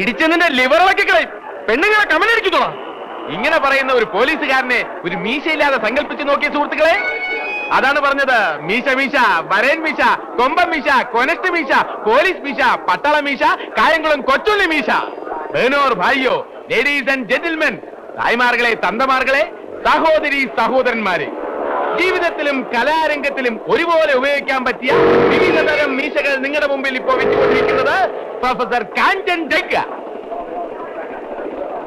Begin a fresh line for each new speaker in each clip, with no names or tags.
ഇടിച്ചതിന്റെ ലിവറിളക്കി കളയും. പെണ്ണുങ്ങളെ കമലടിക്കുന്നോളാം. ഇങ്ങനെ പറയുന്ന ഒരു പോലീസുകാരനെ ഒരു മീശയില്ലാതെ സങ്കല്പിച്ച് നോക്കിയ സുഹൃത്തുക്കളെ, അതാണ് പറഞ്ഞത്. മീശ മീശ, വരേൻ മീശ, കൊമ്പൻ മീശ, കൊനസ്റ്റ് മീശ, പോലീസ് മീശ, പട്ടാള മീശ, കായംകുളം കൊച്ചുള്ളി മീശ. ബഹനോർ ഭായിയോ, ലേഡീസ് ആൻഡ് ജെന്റിൽമെൻ, തായ്മാർകളെ, തന്തമാർകളെ, സഹോദരി സഹോദരന്മാരെ, ജീവിതത്തിലും കലാരംഗത്തിലും ഒരുപോലെ ഉപയോഗിക്കാൻ പറ്റിയ വിവിധ തരം മീശകൾ നിങ്ങളുടെ മുമ്പിൽ ഇപ്പോൾ വെച്ചുകൊണ്ടിരിക്കുന്നത് പ്രൊഫസർ കാഞ്ചൻ ജഗ്ഗ.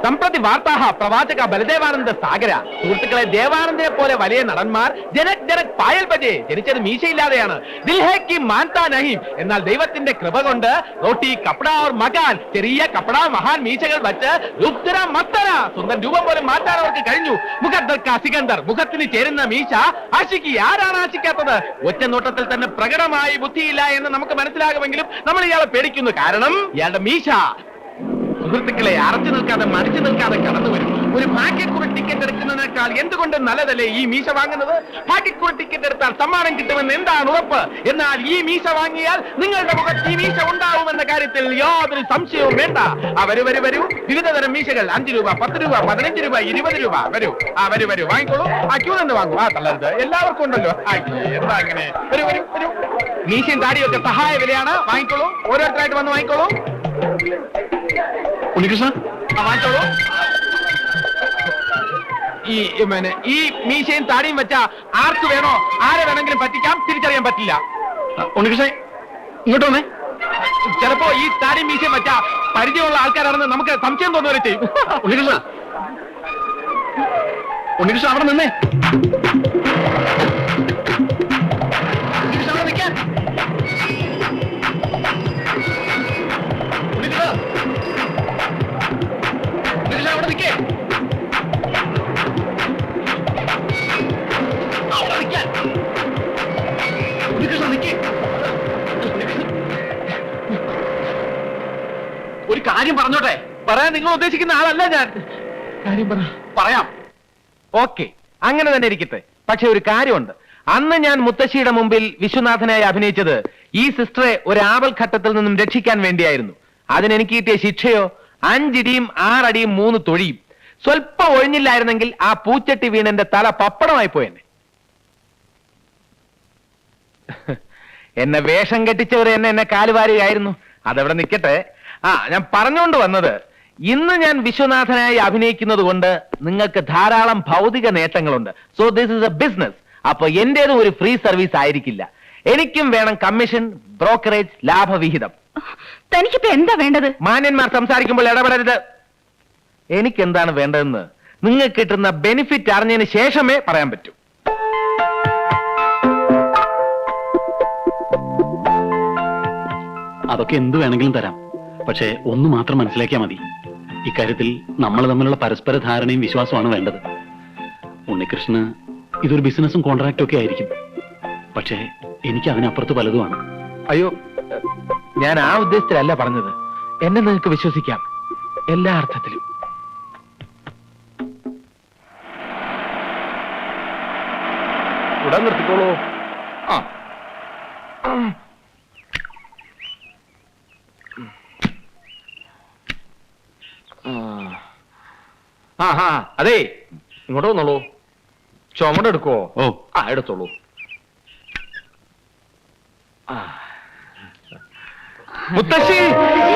സംപ്രതി വാർത്താഹ പ്രവാചക ബലദേവാനന്ദ സാഗര. സുഹൃത്തുക്കളെ, ദേവാനന്ദനെ പോലെ വലിയ നടന്മാർ ജനക് പായൽ ബജെ ജനിച്ചത് മീശയില്ലാതെയാണ്. ദിൽഹേക്ക് മാൻതാ നഹീം. എന്നാൽ ദൈവത്തിന്റെ കൃപ കൊണ്ട് റോട്ടി കപ്പട ഓർ മകാൻ, ചെറിയ കപ്പട മഹാൻ മീശകൾ വച്ച് ലുപ്തര മത്തന സ്വന്തം രൂപം പോലും മാറ്റാൻ അവർക്ക് കഴിഞ്ഞു. മുഖദ്ദർക്ക സികന്ദർ, മുഖത്തിന് ചേരുന്ന മീശ. ആശിക്ക് ആരാണ് ആശിക്കാത്തത്? ഒറ്റ നോട്ടത്തിൽ തന്നെ പ്രകടമായി ബുദ്ധിയില്ല എന്ന് നമുക്ക് മനസ്സിലാകുമെങ്കിലും നമ്മൾ ഇയാളെ പേടിക്കുന്നു. കാരണം ഇയാളുടെ മീശ സുഹൃത്തുക്കളെ അറച്ചു നിൽക്കാതെ മടിച്ചു നിൽക്കാതെ കടന്നു വരും. ഒരു ഭാഗ്യക്കുറി ടിക്കറ്റ് എടുക്കുന്നതിനേക്കാൾ എന്തുകൊണ്ട് നല്ലതല്ലേ ഈ മീശ വാങ്ങുന്നത്? ഭാഗ്യക്കുറി ടിക്കറ്റ് എടുത്താൽ സമ്മാനം കിട്ടുമെന്ന് എന്താണ് ഉറപ്പ്? എന്നാൽ ഈ മീശ വാങ്ങിയാൽ നിങ്ങളുടെ മുഖത്ത് ഈ മീശ ഉണ്ടാവുമെന്ന കാര്യത്തിൽ യാതൊരു സംശയവും വേണ്ട. വരൂ വിവിധ തരം മീശകൾ. 5 രൂപ, 10 രൂപ, 15 രൂപ, 20 രൂപ. വരൂ വാങ്ങിക്കോളൂ. ക്യൂ നിന്ന് വാങ്ങും. തള്ളരുത്, എല്ലാവർക്കും ഉണ്ടല്ലോ. എന്താ അങ്ങനെ? വരൂ. മീശയും താടിയൊക്കെ സഹായ വിലയാണ്. വാങ്ങിക്കോളൂ, ഓരോരുത്തരായിട്ട് വന്ന് വാങ്ങിക്കോളൂ. ഉണ്ണികൃഷ്ണ വാങ്ങിച്ചോളൂ. ഈ മീശയും താടിയും വെച്ചാ ആർക്ക് വേണോ ആരെ വേണമെങ്കിലും പറ്റിക്കാം, തിരിച്ചറിയാൻ പറ്റില്ല. ഉണ്ണികൃഷ്ണൻ ഇങ്ങോട്ട് വന്നേ. ചിലപ്പോ ഈ താടിയും മീശയും വെച്ചാ പരിചയമുള്ള ആൾക്കാരാണെന്ന് നമുക്ക് സംശയം തോന്നുവരെ ചെയ്യും. ഉണ്ണികൃഷ്ണൻ അവിടെ നിന്നേ. ഒരു കാര്യം പറഞ്ഞോട്ടെ. പറയാൻ നിങ്ങൾ ഉദ്ദേശിക്കുന്ന ആളല്ല ഞാൻ. കാര്യം പറയാം. ഓക്കെ, അങ്ങനെ തന്നെ ഇരിക്കട്ടെ. പക്ഷെ ഒരു കാര്യമുണ്ട്. അന്ന് ഞാൻ മുത്തശ്ശിയുടെ മുമ്പിൽ വിശ്വനാഥനായി അഭിനയിച്ചത് ഈ സിസ്റ്ററെ ഒരു ആപൽ ഘട്ടത്തിൽ നിന്നും രക്ഷിക്കാൻ വേണ്ടിയായിരുന്നു. അതിനെനിക്ക് കിട്ടിയ ശിക്ഷയോ 5 ഇടിയും 6 അടിയും 3 തൊഴിയും. സ്വല്പം ഒഴിഞ്ഞില്ലായിരുന്നെങ്കിൽ ആ പൂച്ചട്ടി വീണെന്റെ തല പപ്പടമായി പോയെന്നെ. എന്നെ വേഷം കെട്ടിച്ചവർ എന്നെ കാലുവാരുകയായിരുന്നു. അതെവിടെ നിൽക്കട്ടെ. ഞാൻ പറഞ്ഞുകൊണ്ട് വന്നത്, ഇന്ന് ഞാൻ വിശ്വനാഥനായി അഭിനയിക്കുന്നത് കൊണ്ട് നിങ്ങൾക്ക് ധാരാളം ഭൗതിക നേട്ടങ്ങളുണ്ട്. So this is a business. അപ്പൊ എന്റേതും ഒരു ഫ്രീ സർവീസ് ആയിരിക്കില്ല. എനിക്കും വേണം കമ്മീഷൻ, ബ്രോക്കറേജ്, ലാഭവിഹിതം.
തനിക്കിപ്പോ എന്താ വേണ്ടത്?
മാന്യന്മാർ സംസാരിക്കുമ്പോൾ ഇടപെടരുത്. എനിക്കെന്താണ് വേണ്ടതെന്ന് നിങ്ങൾക്ക് കിട്ടുന്ന ബെനിഫിറ്റ് അറിഞ്ഞതിന് ശേഷമേ പറയാൻ പറ്റൂ.
അതൊക്കെ എന്ത് വേണമെങ്കിലും തരാം. പക്ഷേ ഒന്ന് മാത്രം മനസ്സിലാക്കിയാൽ മതി. ഇക്കാര്യത്തിൽ നമ്മൾ തമ്മിലുള്ള പരസ്പര ധാരണയും വിശ്വാസമാണ് വേണ്ടത്. ഉണ്ണികൃഷ്ണന് ഇതൊരു ബിസിനസ്സും കോൺട്രാക്റ്റും ഒക്കെ ആയിരിക്കും. പക്ഷേ എനിക്ക് അതിനപ്പുറത്ത് പലതുമാണ്.
അയ്യോ, ഞാൻ ആ ഉദ്ദേശത്തിലല്ല പറഞ്ഞത്. എന്നെ നിങ്ങൾക്ക് വിശ്വസിക്കാം, എല്ലാ അർത്ഥത്തിലും. ഉടൻ നിർത്തിക്കോളൂ. അതെ, ഇങ്ങോട്ട് വന്നോളൂ. ചുമട് എടുക്കുവോ? എടുത്തോളൂ. മുത്തശ്ശി,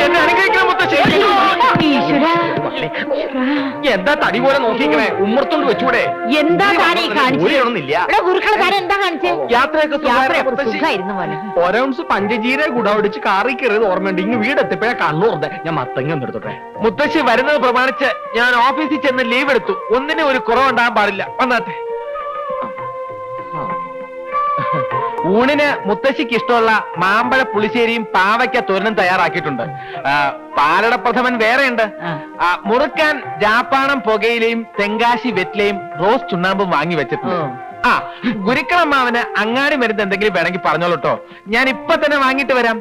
എന്നെ അനുഗ്രഹിക്കണം മുത്തശ്ശി. എന്താ തടി പോലെ നോക്കിക്കണേ? ഉമ്മർത്തോണ്ട് വെച്ചൂടെ?
എന്താ
ഒരൗൺസ് പഞ്ചജീര ഗുഡടിച്ച് കാറി കയറിയത് ഓർമ്മയുണ്ട്. ഇങ്ങ് വീടെത്തിപ്പോഴാ കണ്ണൂർന്ന്. ഞാൻ മത്തങ്ങ ഒന്ന് എടുത്തോട്ടെ. മുത്തശ്ശി വരുന്നത് പ്രമാണിച്ച് ഞാൻ ഓഫീസിൽ ചെന്ന് ലീവ് എടുത്തു. ഒന്നിനും ഒരു കുറവുണ്ടാകാൻ പാടില്ല. വന്നാട്ടെ. ഊണിന് മുത്തശ്ശിക്ക് ഇഷ്ടമുള്ള മാമ്പഴ പുളിശ്ശേരിയും പാവയ്ക്ക തോരനും തയ്യാറാക്കിയിട്ടുണ്ട്. പാലട പ്രഥമൻ വേറെയുണ്ട്. മുറുക്കാൻ ജാപ്പാണം പുകയിലയും തെങ്കാശി വെറ്റിലയും റോസ് ചുണ്ണാമ്പും വാങ്ങി വെച്ചിട്ടുണ്ട്. ഗുരുക്കളമ്മാവന് അങ്ങാടി മരുന്ന് എന്തെങ്കിലും വേണമെങ്കിൽ പറഞ്ഞോളൂട്ടോ. ഞാൻ ഇപ്പൊ തന്നെ വാങ്ങിട്ട് വരാം.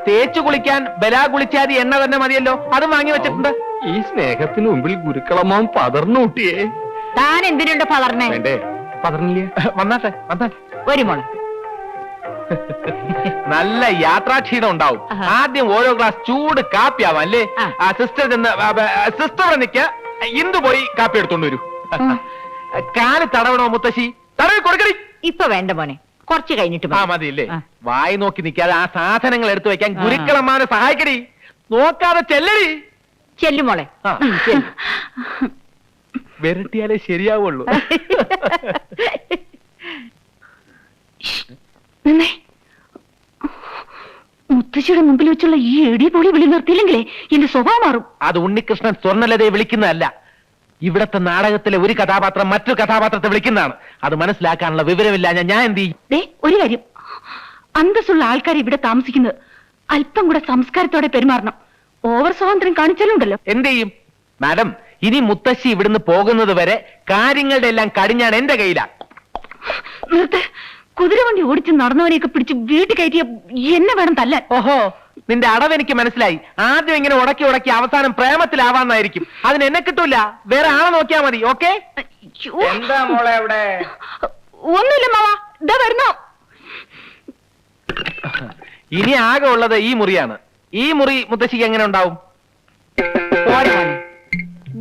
തേച്ചു കുളിക്കാൻ ബലാ കുളിച്ചാതി എണ്ണ തന്നെ മതിയല്ലോ, അതും വാങ്ങി വെച്ചിട്ടുണ്ട്. ഈ സ്നേഹത്തിന് മുമ്പിൽ ഗുരുക്കളമ്മാവൻ പതർന്നു കൂട്ടിയേ.
താൻ എന്തിനുണ്ട് പതർന്നേ?
വേണ്ടേ? പതർന്നില്ലേ? വന്നാട്ടെ.
ഒരു മോളെ
നല്ല യാത്രാക്ഷീണം ഉണ്ടാവും.
ആഹാ.
ആദ്യം ഓരോ ഗ്ലാസ് ചൂട് കാപ്പിയാവാം അല്ലേ?
ആ.
ആ സിസ്റ്റർ സിസ്റ്റർ നിക്ക ഇന്ത് പോയി കാപ്പി എടുത്തോണ്ട് വരൂ. കാല് തടവണോ മുത്തശ്ശി? തടവി കൊടുക്കടി.
ഇപ്പൊ വേണ്ട മോനെ, കുറച്ച് കഴിഞ്ഞിട്ട്
ആ
മതി.
മതിയില്ലേ?
ആ.
വായി നോക്കി നിൽക്കാതെ ആ സാധനങ്ങൾ എടുത്തു വെക്കാൻ
ആ.
ഗുരുക്കളമ്മാനെ സഹായിക്കടി. നോക്കാതെ ചെല്ലടി.
ചെല്ലു മോളെ.
ആ. വിരട്ടിയാലേ ശരിയാവുള്ളൂ.
നിന്നേ, മുത്തശ്ശിയുടെ മുമ്പിൽ വെച്ചുള്ള ഈ എടി പൊളി വിളി നിർത്തിയില്ലെങ്കിലേ എന്റെ സ്വഭാവം മാറും.
അത് ഉണ്ണികൃഷ്ണൻ സ്വർണ്ണലതയെ വിളിക്കുന്നതല്ല. ഇവിടത്തെ നാടകത്തിലെ ഒരു കഥാപാത്രം മറ്റൊരു കഥാപാത്രത്തെ വിളിക്കുന്നതാണ്. അത് മനസ്സിലാക്കാനുള്ള വിവരമില്ല. ഞാൻ എന്ത് ചെയ്യും?
ദേ, ഒരു കാര്യം, അന്തസ്സുള്ള ആൾക്കാർ ഇവിടെ താമസിക്കുന്നത് അല്പം കൂടെ സംസ്കാരത്തോടെ പെരുമാറണം. ഓവർ സ്വാതന്ത്ര്യം കാണിച്ചാലുണ്ടല്ലോ.
എന്ത് ചെയ്യും മാഡം? ഇനി മുത്തശ്ശി ഇവിടുന്ന് പോകുന്നത് വരെ കാര്യങ്ങളുടെ എല്ലാം കടിഞ്ഞാൻ എന്റെ കയ്യിലാ.
നിർത്ത്. കുതിരവണ്ടി ഓടിച്ച് നടന്നവനെയൊക്കെ പിടിച്ച് വീട്ടിൽ കയറ്റിയ എന്നെ വേണം തല്ലാൻ.
ഓഹോ, നിന്റെ അടവ് എനിക്ക് മനസ്സിലായി. ആദ്യം ഇങ്ങനെ ഉടക്കി ഉടക്കി അവസാനം പ്രേമത്തിലാവാന്നായിരിക്കും. അതിന് എന്നെ കിട്ടൂല. വേറെ ആളെ നോക്കിയാ മതി. ഓക്കെ?
അയ്യോ.
എന്താ മോളെ അവിടെ?
ഒന്നുമില്ല മാവാ, ഇതാ വരുന്നോ.
ഇനി ആകെ ഉള്ളത് ഈ മുറിയാണ്. ഈ മുറി മുത്തശ്ശിക്ക് എങ്ങനെ ഉണ്ടാവും?
പോരെ മോനെ.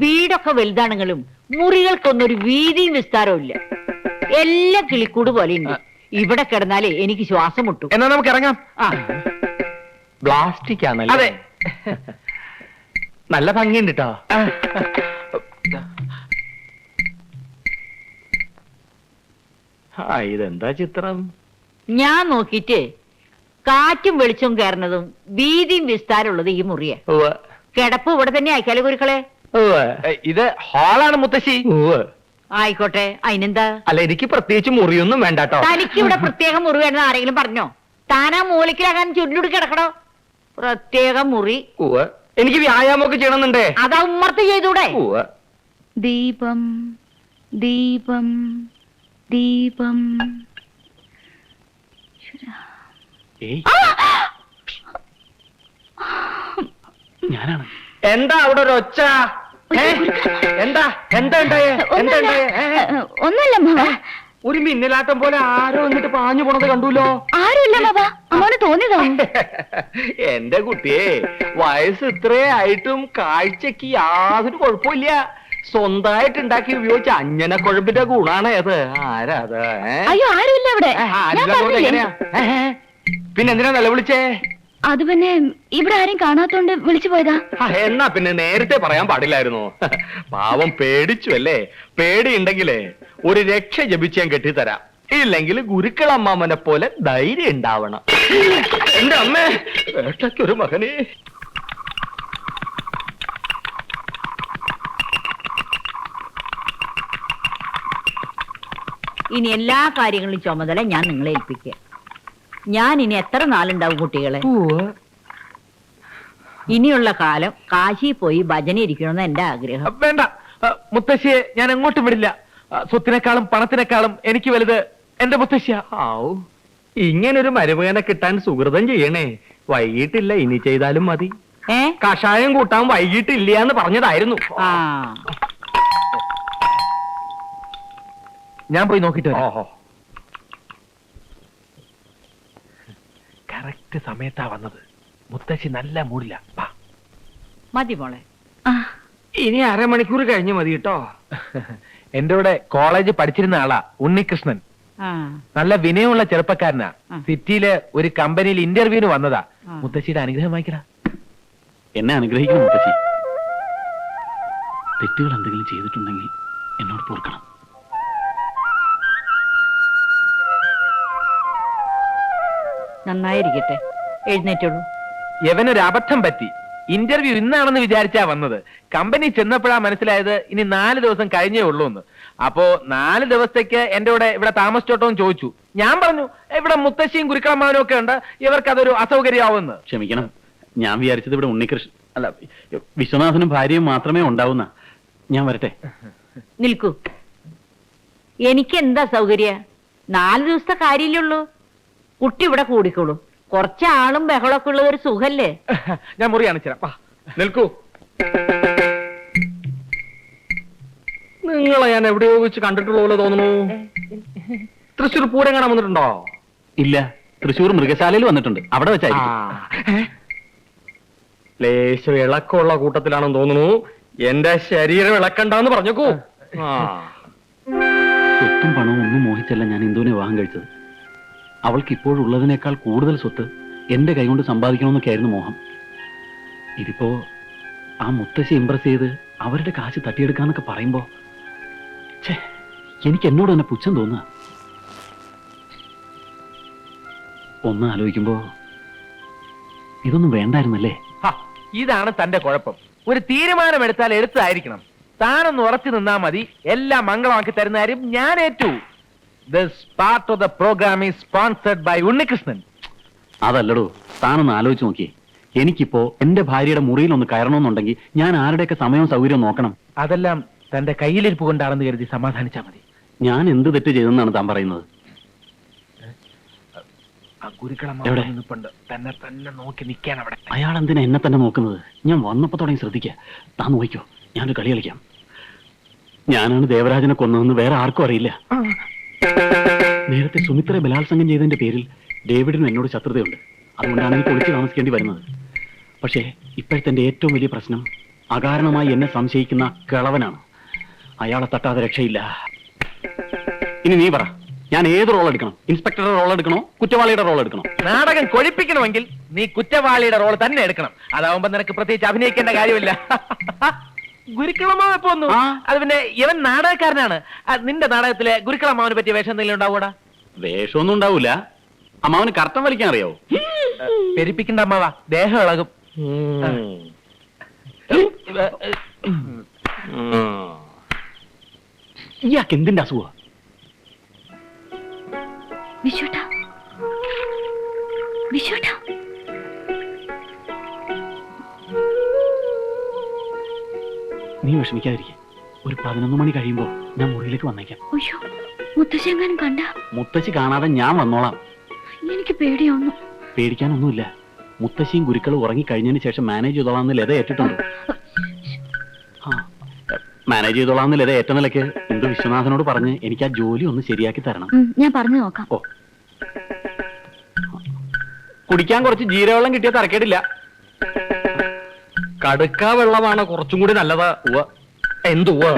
വീടൊക്കെ വലുതാണെങ്കിലും മുറികൾക്കൊന്നൊരു വീതിയും വിസ്താരവും ഇല്ല. എല്ലാം കിളിക്കൂട് പോലെ ഉണ്ട്. ഇവിടെ കിടന്നാലേ എനിക്ക് ശ്വാസം മുട്ടും.
എന്നാ നമുക്ക് ഇറങ്ങാം.
ആ,
പ്ലാസ്റ്റിക് ആണല്ലേ?
അതെ.
നല്ല ഭംഗിയുണ്ട് കേട്ടോ. ഇതെന്താ ചിത്രം?
ഞാൻ നോക്കിയിട്ട് കാറ്റും വെളിച്ചവും കയറുന്നതും വീതിയും വിസ്താരമുള്ളത് ഈ മുറിയെ.
ഉവ്വ്,
കിടപ്പ് ഇവിടെ തന്നെ അയക്കാലെ കുരുക്കളെ.
ഉവ്വ്,
ഇത് ഹാളാണ് മുത്തശ്ശി.
ഉവ്വ്.
ആയിക്കോട്ടെ, അതിനെന്താ?
അല്ല, എനിക്ക് പ്രത്യേകിച്ച് മുറിയൊന്നും വേണ്ട കേട്ടോ.
തനിക്ക് ഇവിടെ പ്രത്യേക മുറി വേണമെന്ന് ആരെങ്കിലും പറഞ്ഞോ? താനാ മൂലക്കിലാകാൻ ചുരുളുടി കിടക്കണോ? പ്രത്യേക മുറി.
ഉവ്വ്. എനിക്ക് വ്യായാമമൊക്കെ ചെയ്യണമെന്നുണ്ടേ.
അതാ ഉമ്മർത്ത് ചെയ്തൂടെ?
ഉവ്വ്.
ദീപം ദീപം ദീപം.
ഏയ്, ഞാനാണ്.
എന്താ അവിടെ ഒരു ഒച്ച? എന്താ എന്താ ഉണ്ടായേ? എന്താ ഉണ്ടായേ?
ഒന്നല്ല മാവാ,
ഒരു മിന്നലാട്ടം പോലെ ആരോ എന്നിട്ട് പാഞ്ഞു പോണത് കണ്ടുല്ലോ.
ആരുമില്ല മാവാ, അമ്മോന് തോന്നിയതാ.
എന്റെ കുട്ടിയെ, വയസ്സ് ഇത്രേ ആയിട്ടും കാഴ്ചക്ക് യാതൊരു കുഴപ്പമില്ല. സ്വന്തമായിട്ട് ഉണ്ടാക്കി ഉപയോഗിച്ച അഞ്ഞന കുഴമ്പിന്റെ ഗുണാണ് അത്. ആരാ അത്?
അയ്യോ, ആരുമില്ല ഇവിടെ. ഞാൻ പറഞ്ഞില്ലേ?
എങ്ങനെയാ? പിന്നെ എന്തിനാ നിലവിളിച്ചേ?
അത് പിന്നെ ഇവിടെ ആരും കാണാത്തോണ്ട് വിളിച്ചു പോയതാ.
എന്നാ പിന്നെ നേരത്തെ പറയാൻ പാടില്ലായിരുന്നു. പാവം പേടിച്ചു അല്ലേ? പേടിയുണ്ടെങ്കിലേ ഒരു രക്ഷ ജപിച്ച് ഞാൻ കെട്ടിത്തരാം. ഇല്ലെങ്കിൽ ഗുരുക്കളമ്മാമനെ പോലെ ധൈര്യം ഉണ്ടാവണം. എന്റെ അമ്മേ, ഏട്ടയ്ക്കൊരു മകനെ.
ഇനി എല്ലാ കാര്യങ്ങളും ചുമതല ഞാൻ നിങ്ങളെ ഏൽപ്പിക്കുക. ഞാൻ ഇനി എത്ര നാളുണ്ടാവും കുട്ടികളെ? ഇനിയുള്ള കാലം കാശി പോയി ഭജന ഇരിക്കണമെന്ന് എന്റെ ആഗ്രഹം.
വേണ്ട, മുത്തശ്ശിയെ ഞാൻ എങ്ങോട്ടും വിടില്ല. സ്വത്തിനേക്കാളും പണത്തിനേക്കാളും എനിക്ക് വലുത് എന്റെ മുത്തശ്ശിയാ.
ആവൂ, ഇങ്ങനൊരു മരുമകനെ കിട്ടാൻ സുഹൃതം ചെയ്യണേ. വൈകിട്ടില്ല, ഇനി ചെയ്താലും മതി. കഷായം കൂട്ടാൻ വൈകിട്ടില്ല എന്ന് പറഞ്ഞതായിരുന്നു.
ആ,
ഞാൻ പോയി നോക്കിട്ട് വരാം.
ഓഹോ,
കറക്റ്റ് സമയത്താ വന്നത്. മുത്തശ്ശി നല്ല മൂടില്ല.
മതി മോളെ.
ഇനി അരമണിക്കൂർ കഴിഞ്ഞ് മതി കേട്ടോ.
എന്റെ കൂടെ കോളേജ് പഠിച്ചിരുന്ന ആളാ ഉണ്ണികൃഷ്ണൻ.
ആ,
നല്ല വിനയമുള്ള ചെറുപ്പക്കാരനാ.
ആ.
സിറ്റിയിലെ ഒരു കമ്പനിയിൽ ഇന്റർവ്യൂവിന് വന്നതാ.
ആ.
മുത്തശ്ശിയുടെ അനുഗ്രഹം വായിക്കടാ.
എന്നെ അനുഗ്രഹിക്കണം മുത്തശ്ശി. തെറ്റുകൾ എന്തെങ്കിലും ചെയ്തിട്ടുണ്ടെങ്കിൽ എന്നോട് പൊറുക്കണം.
നന്നായിരിക്കട്ടെ. എഴുന്നേറ്റുള്ളൂ.
യവനൊരു അബദ്ധം പറ്റി. ഇന്റർവ്യൂ ഇന്നാണെന്ന് വിചാരിച്ചാ വന്നത്. കമ്പനി ചെന്നപ്പോഴാ മനസ്സിലായത് ഇനി 4 ദിവസം കഴിഞ്ഞേ ഉള്ളൂ എന്ന്. അപ്പോ 4 ദിവസത്തേക്ക് എന്റെ കൂടെ ഇവിടെ താമസിച്ചോട്ടോന്ന് ചോദിച്ചു. ഞാൻ പറഞ്ഞു ഇവിടെ മുത്തശ്ശിയും ഗുരുക്കളമ്മാവനും ഒക്കെ ഉണ്ട്, ഇവർക്ക് അതൊരു അസൗകര്യമാവുമെന്ന്.
ക്ഷമിക്കണം, ഞാൻ വിചാരിച്ചത് ഇവിടെ ഉണ്ണികൃഷ്ണൻ അല്ല വിശ്വനാഥനും ഭാര്യയും മാത്രമേ ഉണ്ടാവുന്ന. ഞാൻ വരട്ടെ.
നിൽക്കൂ. എനിക്ക് എന്താ സൗകര്യ? 4 ദിവസത്തെ കാര്യമില്ലുള്ളൂ. കുട്ടി ഇവിടെ കൂടിക്കോളൂ. കുറച്ചാളും ബഹളമൊക്കെ ഉള്ളത് ഒരു സുഖല്ലേ?
ഞാൻ മുറി കാണിച്ചുതരാം.
നിൽക്കൂ. നിങ്ങളെ ഞാൻ എവിടെയോ വെച്ച് കണ്ടിട്ടുള്ള പോലെ തോന്നുന്നു. തൃശ്ശൂർ പൂരം കാണാൻ വന്നിട്ടുണ്ടോ?
ഇല്ല. തൃശ്ശൂർ മൃഗശാലയിൽ വന്നിട്ടുണ്ട്, അവിടെ വെച്ചായിരിക്കും.
ലേശം ഇളക്കമുള്ള കൂട്ടത്തിലാണെന്ന് തോന്നുന്നു. എന്റെ ശരീരം ഇളക്കണ്ടെന്ന് പറഞ്ഞേക്കൂ.
സ്വത്തും പണവും ഒന്നും മോഹിച്ചല്ല ഞാൻ ഇന്ദുവിനെ വിവാഹം കഴിച്ചത്. അവൾക്ക് ഇപ്പോഴുള്ളതിനേക്കാൾ കൂടുതൽ സ്വത്ത് എന്റെ കൈകൊണ്ട് സമ്പാദിക്കണമെന്നൊക്കെ ആയിരുന്നു മോഹം. ഇതിപ്പോ ആ മുത്തശ്ശി ഇംപ്രസ് ചെയ്ത് അവരുടെ കാശ് തട്ടിയെടുക്കാന്നൊക്കെ പറയുമ്പോ ഛേ, എനിക്ക് എന്നോട് തന്നെ പുച്ഛം തോന്നുക. ഒന്ന് ആലോചിക്കുമ്പോ ഇതൊന്നും വേണ്ടായിരുന്നല്ലേ.
ഇതാണ് തന്റെ കുഴപ്പം. ഒരു തീരുമാനമെടുത്താൽ എടുത്തായിരിക്കണം. താനൊന്ന് ഉറച്ചു നിന്നാ മതി, എല്ലാം മംഗളമാക്കി തരുന്ന കാര്യം ഞാൻ ഏറ്റു. This part of the program is sponsored by Unnikrishnan.
അതല്ലടോ, താനൊന്ന് ആലോചിച്ച് നോക്കിയേ. എനിക്കിപ്പോ എന്റെ ഭാര്യയുടെ മുറിയിൽ ഒന്ന് കയറണമെന്നുണ്ടെങ്കിൽ ഞാൻ ആരുടെയൊക്കെ സമയവും സൗകര്യവും നോക്കണം.
അതെല്ലാം തന്റെ കയ്യിലിരിപ്പ് കൊണ്ടാണെന്ന് കരുതി സമാധാനിച്ചാ മതി.
ഞാൻ എന്ത് തെറ്റ് ചെയ്തെന്നാണ് താൻ പറയുന്നത്? എവിടെ?
തന്നെ തന്നെ നോക്കി നിൽക്കാൻ അവിടെ.
അയാൾ എന്തിനാ എന്നെ തന്നെ നോക്കുന്നത്? ഞാൻ വന്നപ്പോ തുടങ്ങി ശ്രദ്ധിക്കുക. താൻ നോക്കിക്കോ, ഞാനൊരു കളി കളിക്കാം. ഞാനാണ് ദേവരാജനെ കൊന്നതെന്ന് വേറെ ആർക്കും അറിയില്ല. നേരത്തെ സുമിത്രയെ ബലാത്സംഗം ചെയ്തതിന്റെ പേരിൽ ഡേവിഡിനും എന്നോട് ശത്രുതയുണ്ട്. അതുകൊണ്ടാണ് എനിക്ക് ഒളിച്ചു താമസിക്കേണ്ടി വരുന്നത്. പക്ഷേ ഇപ്പോഴത്തെ എന്റെ ഏറ്റവും വലിയ പ്രശ്നം അകാരണമായി എന്നെ സംശയിക്കുന്ന കിളവനാണ്. അയാളെ തട്ടാതെ രക്ഷയില്ല. ഇനി നീ പറ, ഞാൻ ഏത് റോൾ എടുക്കണം? ഇൻസ്പെക്ടറുടെ റോൾ എടുക്കണോ, കുറ്റവാളിയുടെ റോൾ എടുക്കണോ?
നാടകം കൊഴിപ്പിക്കണമെങ്കിൽ നീ കുറ്റവാളിയുടെ റോൾ തന്നെ എടുക്കണം. അതാവുമ്പോ നിനക്ക് പ്രത്യേകിച്ച് അഭിനയിക്കേണ്ട കാര്യമില്ല. ഗുരുക്കളമ്മാവ് എപ്പോ വന്നു? അത് പിന്നെ ഇവൻ നാടകക്കാരനാണ്. നിന്റെ നാടകത്തിലെ ഗുരുക്കളമ്മാവിനെ പറ്റിയ വേഷം എന്തെങ്കിലും ഉണ്ടാവൂടാ?
വേഷമൊന്നും ഉണ്ടാവൂല. അമ്മാവന് കർത്തം വലിക്കാൻ അറിയാവോ?
പെരിപ്പിക്കണ്ട അമ്മാവാ, ദേഹം ഇളകും.
ഇയാൾക്ക് എന്തിന്റെ അസുഖ?
വിശുട്ടാ, വിശുട്ടാ,
നീ വിഷമിക്കാതിരിക്കെ. ഒരു 11 മണി കഴിയുമ്പോ ഞാൻ മുറിയിലേക്ക് വന്നേക്കാം.
അയ്യോ, മുത്തശ്ശെങ്ങാനും കണ്ട?
മുത്തശ്ശി കാണാതെ ഞാൻ വന്നോളാം.
എനിക്ക് പേടിയൊന്നു.
പേടിക്കാനൊന്നുമില്ല. മുത്തശ്ശിയും ഗുരുക്കളും ഉറങ്ങി കഴിഞ്ഞതിന് ശേഷം മാനേജ് ചെയ്തോളാന്ന് ലത ഏറ്റിട്ടുണ്ട്. മാനേജ് ചെയ്തോളാന്ന് ലത ഏറ്റ നിലയ്ക്ക് എന്ത് വിശ്വനാഥനോട് പറഞ്ഞ് എനിക്ക് ആ ജോലി ഒന്ന് ശരിയാക്കി തരണം.
ഞാൻ പറഞ്ഞു നോക്കാം.
ഓ, കുടിക്കാൻ കുറച്ച് ജീരവെള്ളം കിട്ടിയ തരക്കേടില്ല.
കടുക്ക വെള്ളമാണ് കുറച്ചും കൂടി നല്ലത്. എന്തുവാ